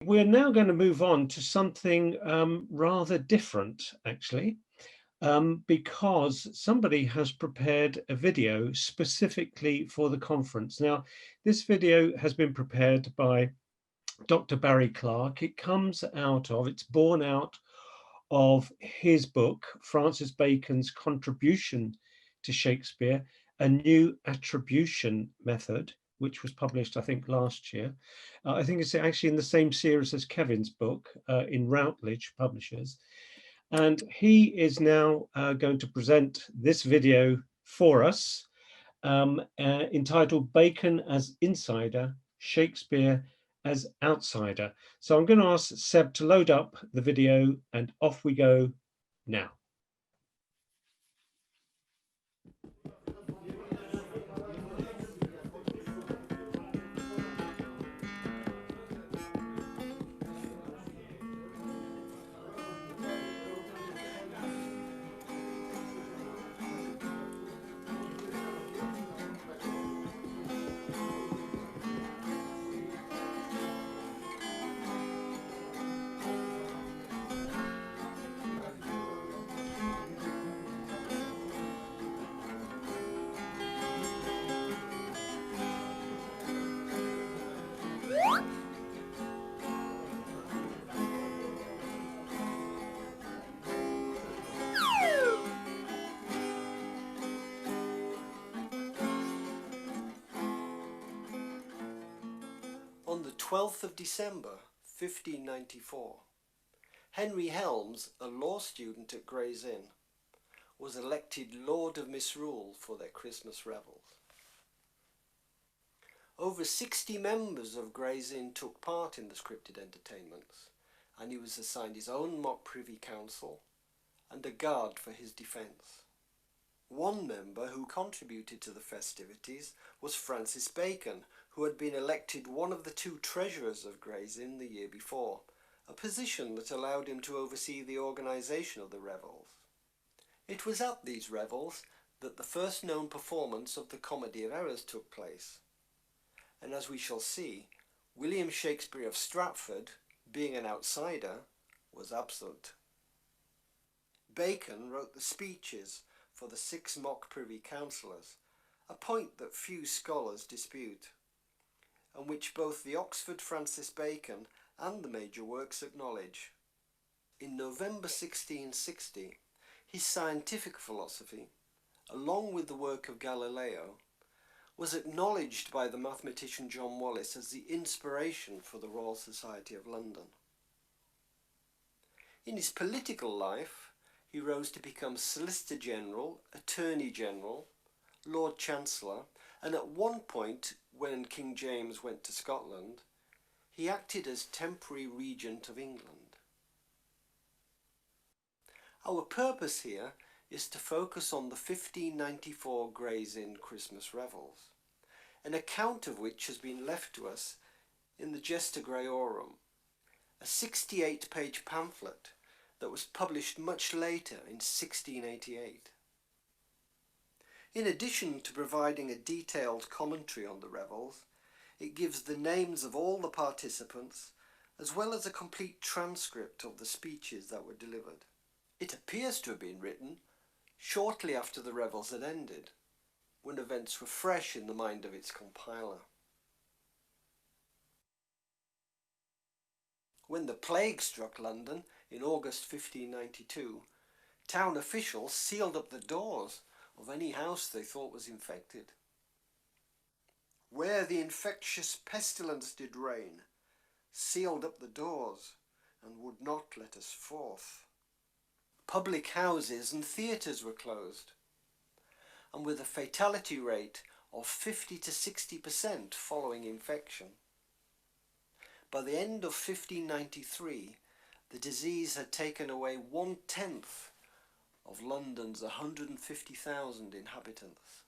we're now going to move on to something rather different, actually, because somebody has prepared a video specifically for the conference. Now, this video has been prepared by Dr. Barry Clarke. It's born out of his book, Francis Bacon's Contribution to Shakespeare, a new attribution method, which was published, I think, last year. I think it's actually in the same series as Kevin's book in Routledge Publishers. And he is now going to present this video for us, entitled Bacon as Insider, Shakespeare as Outsider. So I'm going to ask Seb to load up the video, and off we go now. On the 12th of December, 1594, Henry Helmes, a law student at Gray's Inn, was elected Lord of Misrule for their Christmas revels. Over 60 members of Gray's Inn took part in the scripted entertainments, and he was assigned his own mock privy council and a guard for his defence. One member who contributed to the festivities was Francis Bacon, who had been elected one of the two treasurers of Gray's Inn the year before, a position that allowed him to oversee the organisation of the revels. It was at these revels that the first known performance of the Comedy of Errors took place, and as we shall see, William Shakespeare of Stratford, being an outsider, was absent. Bacon wrote the speeches for the 6 mock privy councillors, a point that few scholars dispute, and which both the Oxford Francis Bacon and the major works acknowledge. In November 1660, his scientific philosophy, along with the work of Galileo, was acknowledged by the mathematician John Wallis as the inspiration for the Royal Society of London. In his political life, he rose to become Solicitor General, Attorney General, Lord Chancellor, and at one point, when King James went to Scotland, he acted as temporary Regent of England. Our purpose here is to focus on the 1594 Gray's Inn Christmas Revels, an account of which has been left to us in the Gesta Grayorum, a 68-page pamphlet that was published much later in 1688. In addition to providing a detailed commentary on the revels, it gives the names of all the participants as well as a complete transcript of the speeches that were delivered. It appears to have been written shortly after the revels had ended, when events were fresh in the mind of its compiler. When the plague struck London in August 1592, town officials sealed up the doors of any house they thought was infected. Where the infectious pestilence did reign, sealed up the doors and would not let us forth. Public houses and theatres were closed, and with a fatality rate of 50 to 60% following infection. By the end of 1593, the disease had taken away 1/10 of London's 150,000 inhabitants.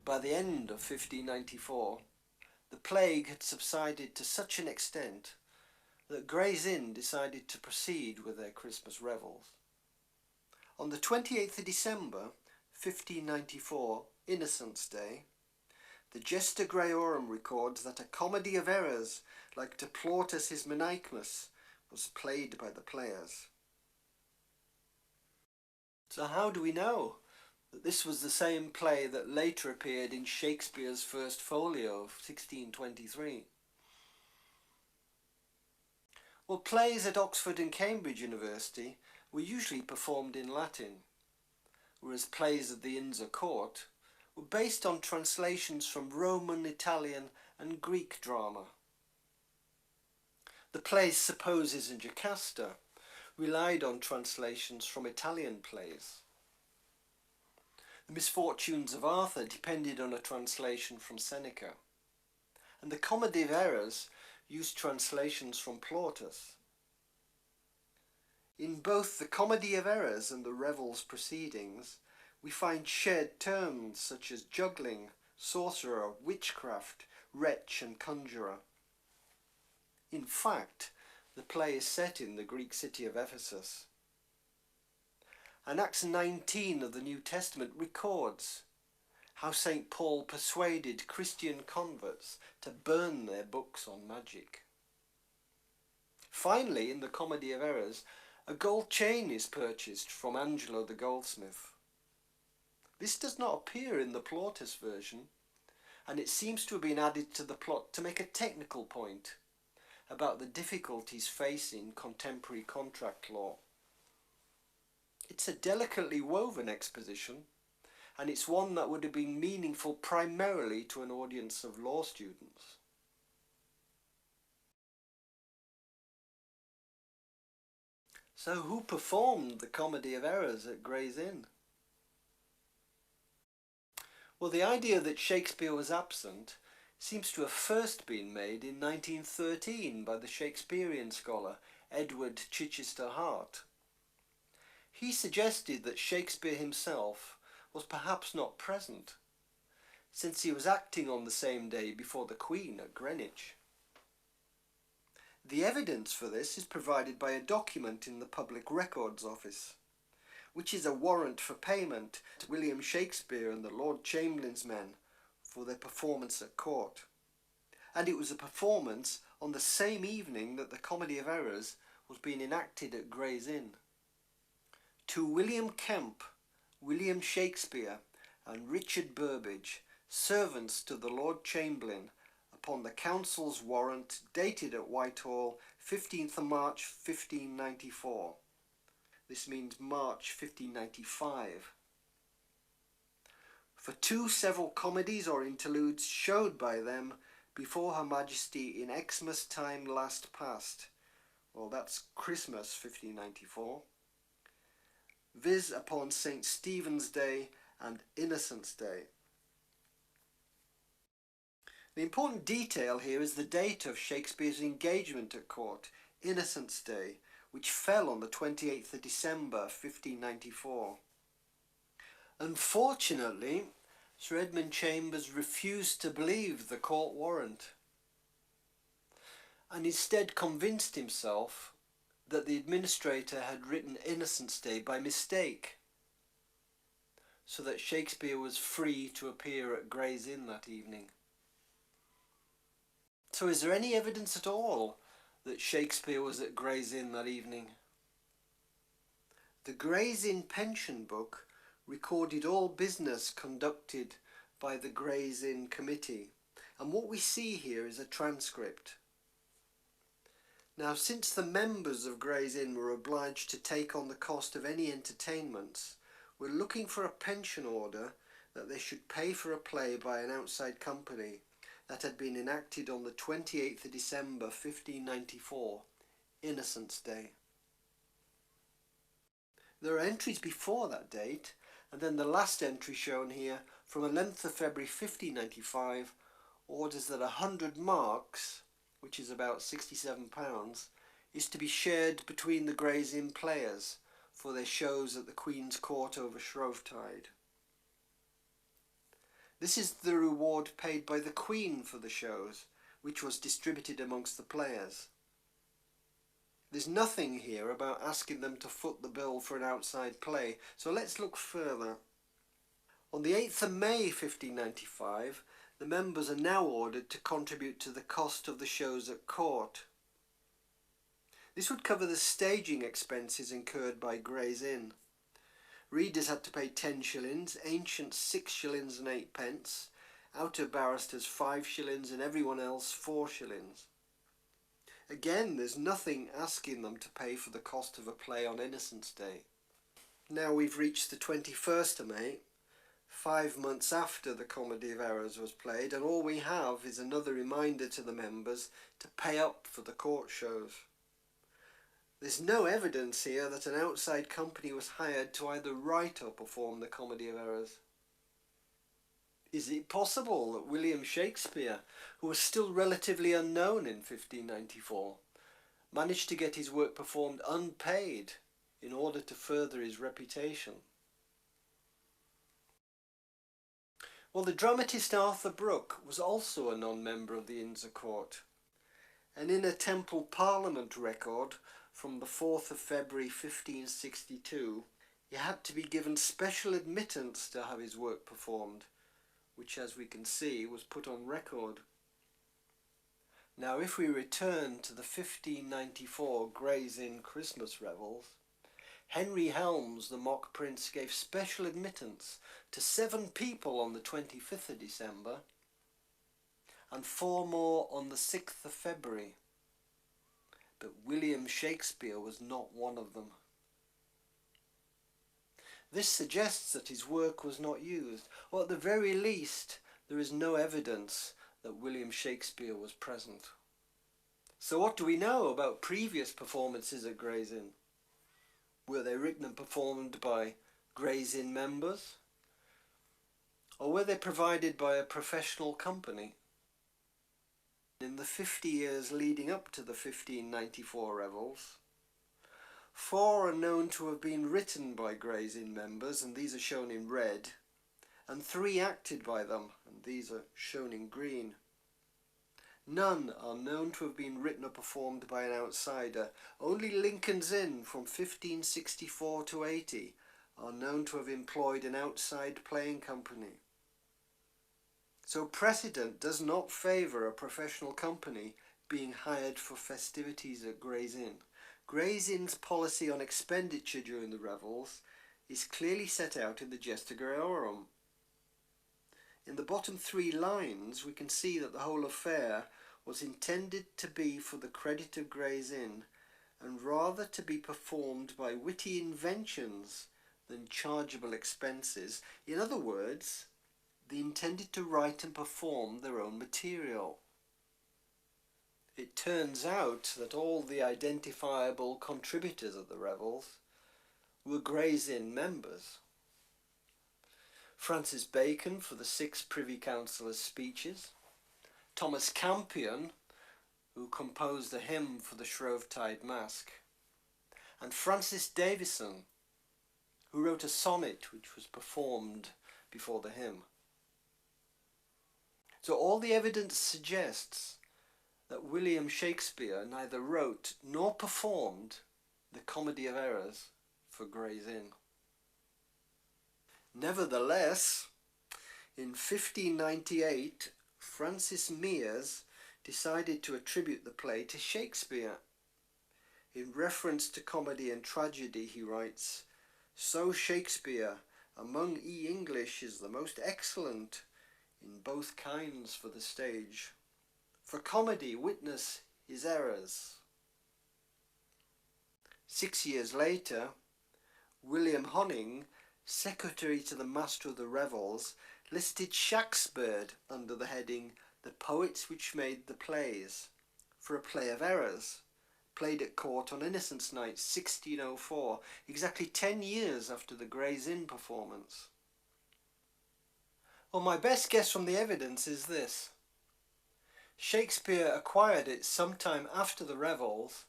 By the end of 1594, the plague had subsided to such an extent that Gray's Inn decided to proceed with their Christmas revels. On the 28th of December, 1594, Innocents' Day, the Gesta Graiorum records that a comedy of errors, like De Plautus his Menaechmus, was played by the players. So how do we know that this was the same play that later appeared in Shakespeare's First Folio of 1623? Well, plays at Oxford and Cambridge University were usually performed in Latin, whereas plays at the Inns of Court were based on translations from Roman, Italian and Greek drama. The plays Supposes and Jocasta relied on translations from Italian plays. The Misfortunes of Arthur depended on a translation from Seneca, and the Comedy of Errors used translations from Plautus. In both the Comedy of Errors and the Revels proceedings, we find shared terms such as juggling, sorcerer, witchcraft, wretch and conjurer. In fact, the play is set in the Greek city of Ephesus. And Acts 19 of the New Testament records how St. Paul persuaded Christian converts to burn their books on magic. Finally, in the Comedy of Errors, a gold chain is purchased from Angelo the goldsmith. This does not appear in the Plautus version, and it seems to have been added to the plot to make a technical point about the difficulties facing contemporary contract law. It's a delicately woven exposition, and it's one that would have been meaningful primarily to an audience of law students. So who performed the Comedy of Errors at Gray's Inn? Well, the idea that Shakespeare was absent seems to have first been made in 1913 by the Shakespearean scholar Edward Chichester Hart. He suggested that Shakespeare himself was perhaps not present, since he was acting on the same day before the Queen at Greenwich. The evidence for this is provided by a document in the Public Records Office, which is a warrant for payment to William Shakespeare and the Lord Chamberlain's men for their performance at court. And it was a performance on the same evening that the Comedy of Errors was being enacted at Gray's Inn. To William Kemp, William Shakespeare and Richard Burbage, servants to the Lord Chamberlain, upon the Council's warrant dated at Whitehall, 15th of March 1594. This means March 1595. For two several comedies or interludes showed by them before Her Majesty in Xmas time last past. Well, that's Christmas 1594. Viz. Upon St. Stephen's Day and Innocents' Day. The important detail here is the date of Shakespeare's engagement at court, Innocents' Day, which fell on the 28th of December 1594. Unfortunately, Sir Edmund Chambers refused to believe the court warrant, and instead convinced himself that the administrator had written Innocents' Day by mistake, so that Shakespeare was free to appear at Gray's Inn that evening. So is there any evidence at all that Shakespeare was at Gray's Inn that evening? The Gray's Inn pension book recorded all business conducted by the Gray's Inn committee, and what we see here is a transcript. Now, since the members of Gray's Inn were obliged to take on the cost of any entertainments, we're looking for a pension order that they should pay for a play by an outside company that had been enacted on the 28th of December 1594, Innocents' Day. There are entries before that date, and then the last entry shown here from 11th of February 1595 orders that 100 marks, which is about £67, is to be shared between the Gray's Inn players for their shows at the Queen's Court over Shrovetide. This is the reward paid by the Queen for the shows, which was distributed amongst the players. There's nothing here about asking them to foot the bill for an outside play, so let's look further. On the 8th of May 1595, the members are now ordered to contribute to the cost of the shows at court. This would cover the staging expenses incurred by Gray's Inn. Readers had to pay 10 shillings, ancients 6 shillings and 8 pence, outer barristers 5 shillings and everyone else 4 shillings. Again, there's nothing asking them to pay for the cost of a play on Innocents' Day. Now we've reached the 21st of May, 5 months after the Comedy of Errors was played, and all we have is another reminder to the members to pay up for the court shows. There's no evidence here that an outside company was hired to either write or perform the Comedy of Errors. Is it possible that William Shakespeare, who was still relatively unknown in 1594, managed to get his work performed unpaid in order to further his reputation? Well, the dramatist Arthur Brooke was also a non-member of the Inns of Court, and in a Temple Parliament record from the 4th of February 1562, he had to be given special admittance to have his work performed, which, as we can see, was put on record. Now, if we return to the 1594 Gray's Inn Christmas Revels, Henry Helms, the mock prince, gave special admittance to 7 people on the 25th of December and 4 more on the 6th of February. But William Shakespeare was not one of them. This suggests that his work was not used, or at the very least, there is no evidence that William Shakespeare was present. So what do we know about previous performances at Gray's Inn? Were they written and performed by Gray's Inn members? Or were they provided by a professional company? In the 50 years leading up to the 1594 Revels, 4 are known to have been written by Gray's Inn members, and these are shown in red, and 3 acted by them, and these are shown in green. None are known to have been written or performed by an outsider. Only Lincoln's Inn from 1564 to 80 are known to have employed an outside playing company. So Precedent does not favour a professional company being hired for festivities at Gray's Inn. Gray's Inn's policy on expenditure during the revels is clearly set out in the Gesta Graeorum. In the bottom 3 lines we can see that the whole affair was intended to be for the credit of Gray's Inn, and rather to be performed by witty inventions than chargeable expenses. In other words, they intended to write and perform their own material. It turns out that all the identifiable contributors at the revels were Gray's Inn members. Francis Bacon for the 6 Privy Councillors' speeches, Thomas Campion, who composed a hymn for the Shrovetide Masque, and Francis Davison, who wrote a sonnet which was performed before the hymn. So all the evidence suggests that William Shakespeare neither wrote nor performed the Comedy of Errors for Gray's Inn. Nevertheless, in 1598, Francis Mears decided to attribute the play to Shakespeare. In reference to comedy and tragedy, he writes, "So Shakespeare among English is the most excellent in both kinds for the stage. For comedy witness his errors." 6 years later, William Honning, secretary to the Master of the Revels, listed Shakespeare under the heading "The Poets Which Made the Plays" for a play of errors, played at court on Innocents' Night 1604, exactly 10 years after the Gray's Inn performance. Well, my best guess from the evidence is this. Shakespeare acquired it sometime after the revels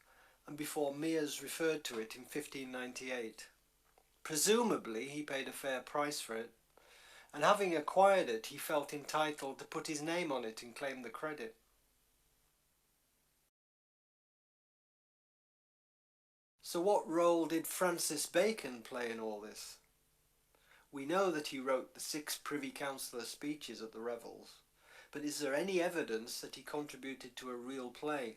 and before Mears referred to it in 1598. Presumably he paid a fair price for it, and having acquired it he felt entitled to put his name on it and claim the credit. So what role did Francis Bacon play in all this? We know that he wrote the 6 Privy Councillor speeches at the revels, but is there any evidence that he contributed to a real play?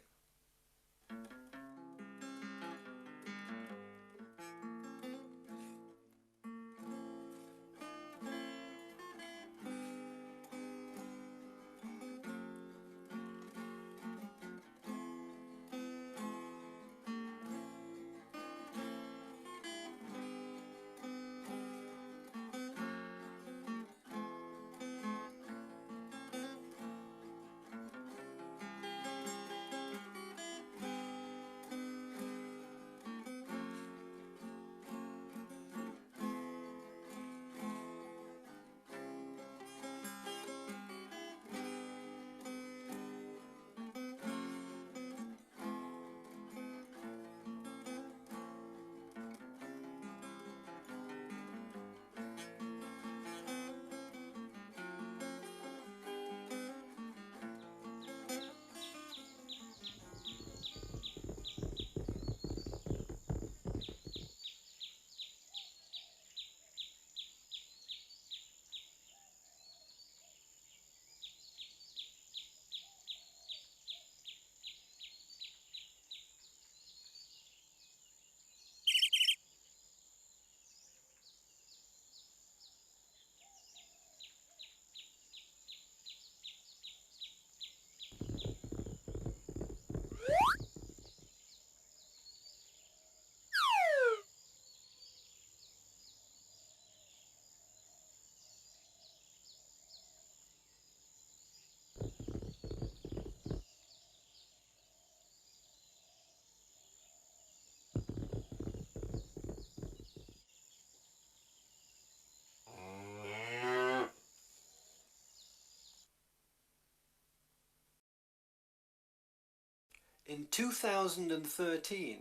In 2013,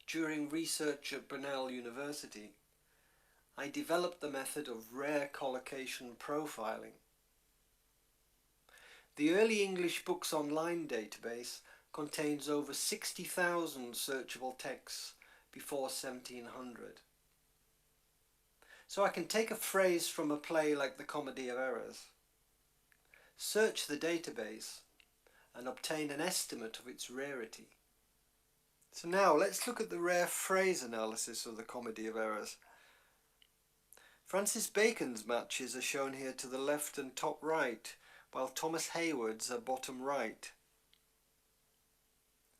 during research at Brunel University, I developed the method of rare collocation profiling. The Early English Books Online database contains over 60,000 searchable texts before 1700. So I can take a phrase from a play like the Comedy of Errors, search the database, and obtain an estimate of its rarity. So now let's look at the rare phrase analysis of the Comedy of Errors. Francis Bacon's matches are shown here to the left and top right, while Thomas Hayward's are bottom right.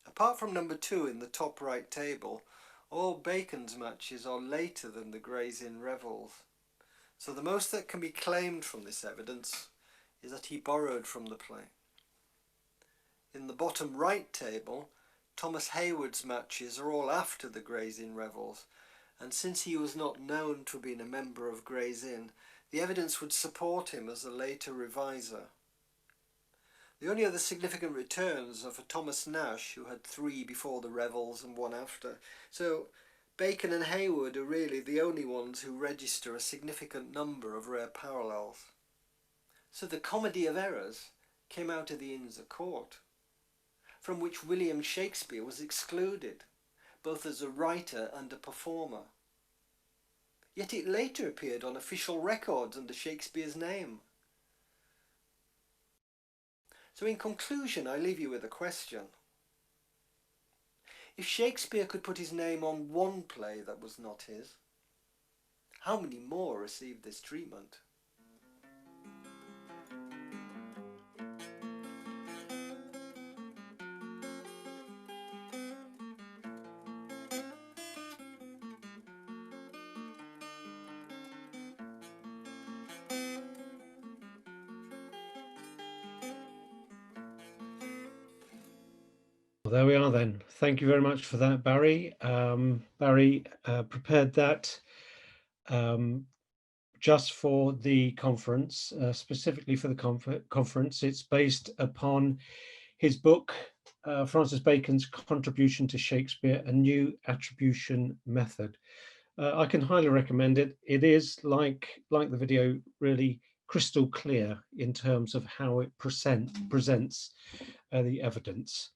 Apart from number 2 in the top right table, all Bacon's matches are later than the Gray's Inn revels. So the most that can be claimed from this evidence is that he borrowed from the play. In the bottom right table, Thomas Hayward's matches are all after the Gray's Inn revels, and since he was not known to have been a member of Gray's Inn, the evidence would support him as a later reviser. The only other significant returns are for Thomas Nash, who had 3 before the revels and 1 after. So Bacon and Hayward are really the only ones who register a significant number of rare parallels. So the Comedy of Errors came out of the Inns of Court, from which William Shakespeare was excluded, both as a writer and a performer. Yet it later appeared on official records under Shakespeare's name. So in conclusion, I leave you with a question. If Shakespeare could put his name on one play that was not his, how many more received this treatment? Well, there we are then. Thank you very much for that, Barry. Barry prepared that um, just for the conference, specifically for the conference. It's based upon his book, Francis Bacon's Contribution to Shakespeare, A New Attribution Method. I can highly recommend it. It is like the video, really crystal clear in terms of how it presents the evidence.